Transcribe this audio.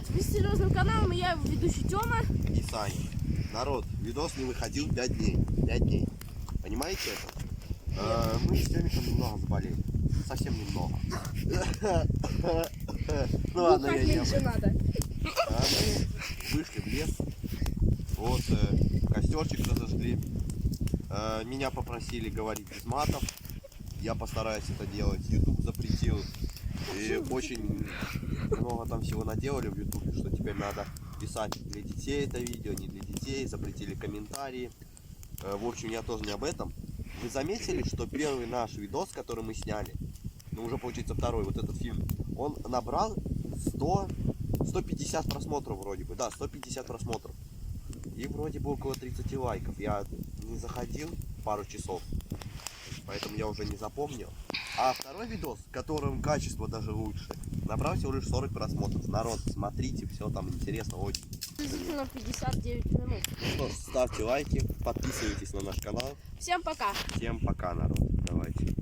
ребят, вы с серьезным каналом, и я ведущий Тёма. И Саня. Народ, видос не выходил 5 дней. 5 дней. Понимаете это? Мы с Тёмиком немного заболели. Совсем немного. Ну ладно, я не об этом. надо. Мы вышли в лес. Вот, костерчик разожгли. Меня попросили говорить без матов. Я постараюсь это делать. YouTube запретил. И очень много там всего наделали в YouTube, что теперь надо писать для детей это видео, не для детей. Запретили комментарии. В общем, я тоже не об этом. Вы заметили, что первый наш видос, который мы сняли, ну уже получится второй, вот этот фильм, он набрал 150 просмотров вроде бы. Да, 150 просмотров. И вроде бы около 30 лайков. Я не заходил пару часов, поэтому я уже не запомнил. А второй видос, в котором качество даже лучше, набрал всего лишь 40 просмотров. Народ, смотрите, все там интересно очень. Приблизительно 59 минут. Ну что ж, ставьте лайки, подписывайтесь на наш канал. Всем пока. Всем пока, народ. Давайте.